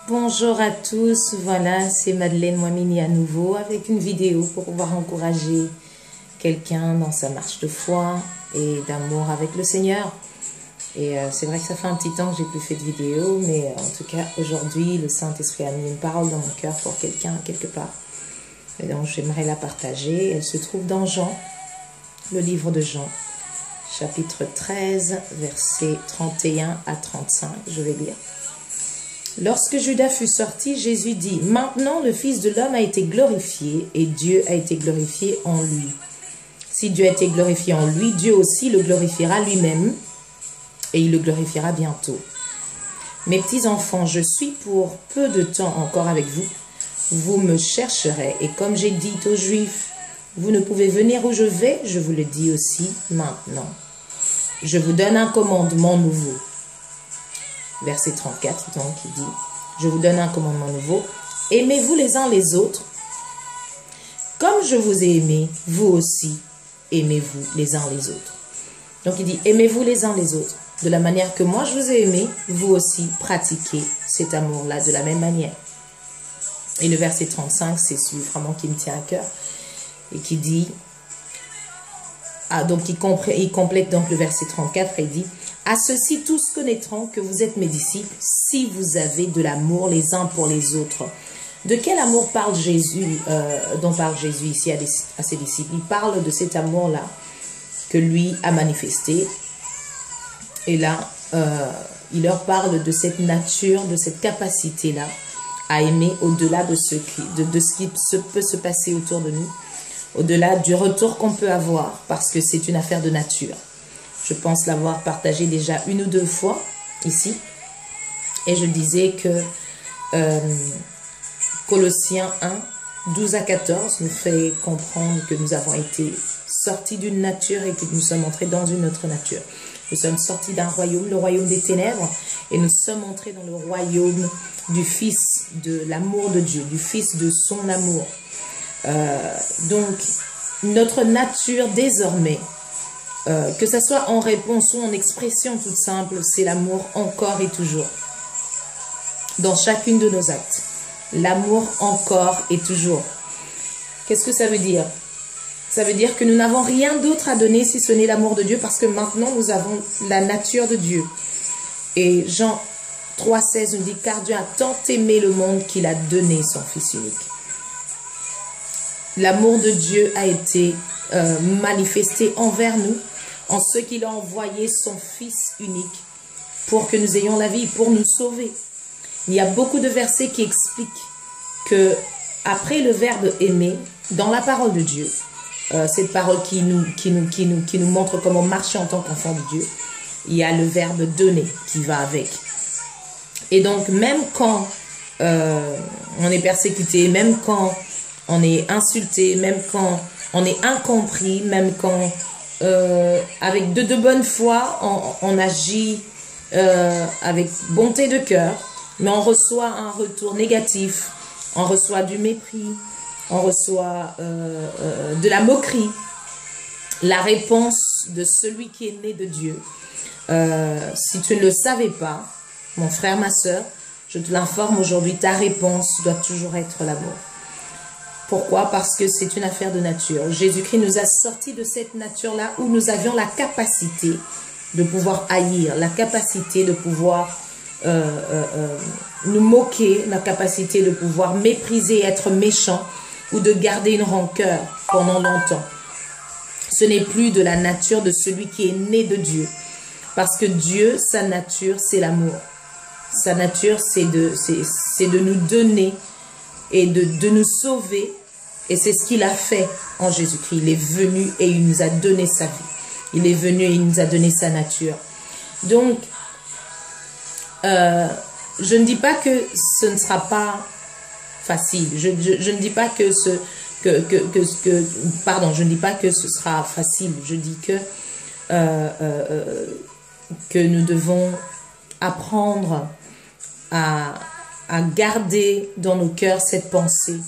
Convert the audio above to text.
Bonjour à tous, voilà, c'est Madeleine Moimini à nouveau avec une vidéo pour pouvoir encourager quelqu'un dans sa marche de foi et d'amour avec le Seigneur. Et c'est vrai que ça fait un petit temps que j'ai plus fait de vidéo, mais en tout cas aujourd'hui le Saint-Esprit a mis une parole dans mon cœur pour quelqu'un quelque part. Et donc j'aimerais la partager. Elle se trouve dans Jean, le livre de Jean, chapitre 13, versets 31 à 35, je vais lire. Lorsque Judas fut sorti, Jésus dit, « Maintenant le Fils de l'homme a été glorifié et Dieu a été glorifié en lui. Si Dieu a été glorifié en lui, Dieu aussi le glorifiera lui-même et il le glorifiera bientôt. Mes petits enfants, je suis pour peu de temps encore avec vous. Vous me chercherez et comme j'ai dit aux Juifs, vous ne pouvez venir où je vais, je vous le dis aussi maintenant. Je vous donne un commandement nouveau. » Verset 34, donc, il dit, « Je vous donne un commandement nouveau. Aimez-vous les uns les autres. Comme je vous ai aimé, vous aussi, aimez-vous les uns les autres. » Donc, il dit, « Aimez-vous les uns les autres. De la manière que moi, je vous ai aimé, vous aussi, pratiquez cet amour-là de la même manière. » Et le verset 35, c'est celui vraiment qui me tient à cœur. Et qui dit, donc il complète donc le verset 34 et il dit, « À ceci tous connaîtront que vous êtes mes disciples si vous avez de l'amour les uns pour les autres. » De quel amour parle Jésus, dont parle Jésus ici à ses disciples? Il parle de cet amour-là que lui a manifesté. Et là, il leur parle de cette nature, de cette capacité-là à aimer au-delà de ce qui peut se passer autour de nous, au-delà du retour qu'on peut avoir, parce que c'est une affaire de nature. Je pense l'avoir partagé déjà une ou deux fois ici. Et je disais que Colossiens 1, 12 à 14 nous fait comprendre que nous avons été sortis d'une nature et que nous sommes entrés dans une autre nature. Nous sommes sortis d'un royaume, le royaume des ténèbres, et nous sommes entrés dans le royaume du Fils de l'amour de Dieu, du Fils de son amour. Donc, notre nature désormais, que ce soit en réponse ou en expression toute simple, c'est l'amour encore et toujours. Dans chacune de nos actes. L'amour encore et toujours. Qu'est-ce que ça veut dire? Ça veut dire que nous n'avons rien d'autre à donner si ce n'est l'amour de Dieu, parce que maintenant nous avons la nature de Dieu. Et Jean 3,16 nous dit, car Dieu a tant aimé le monde qu'il a donné son Fils unique. L'amour de Dieu a été manifesté envers nous en ce qu'il a envoyé son Fils unique pour que nous ayons la vie, pour nous sauver. Il y a beaucoup de versets qui expliquent que après le verbe aimer, dans la parole de Dieu, cette parole qui nous montre comment marcher en tant qu'enfant de Dieu, il y a le verbe donner qui va avec. Et donc même quand on est persécuté, même quand on est insulté, même quand on est incompris, même quand avec de bonne foi, on agit avec bonté de cœur, mais on reçoit un retour négatif, on reçoit du mépris, on reçoit de la moquerie. La réponse de celui qui est né de Dieu, si tu ne le savais pas, mon frère, ma soeur, je te l'informe aujourd'hui, ta réponse doit toujours être l'amour. Pourquoi? Parce que c'est une affaire de nature. Jésus-Christ nous a sortis de cette nature-là où nous avions la capacité de pouvoir haïr, la capacité de pouvoir nous moquer, la capacité de pouvoir mépriser, être méchant ou de garder une rancœur pendant longtemps. Ce n'est plus de la nature de celui qui est né de Dieu. Parce que Dieu, sa nature, c'est l'amour. Sa nature, c'est de nous donner et de nous sauver. Et c'est ce qu'il a fait en Jésus-Christ. Il est venu et il nous a donné sa vie. Il est venu et il nous a donné sa nature. Donc, je ne dis pas que ce ne sera pas facile. Je ne dis pas que pardon, je ne dis pas que ce sera facile. Je dis que nous devons apprendre à garder dans nos cœurs cette pensée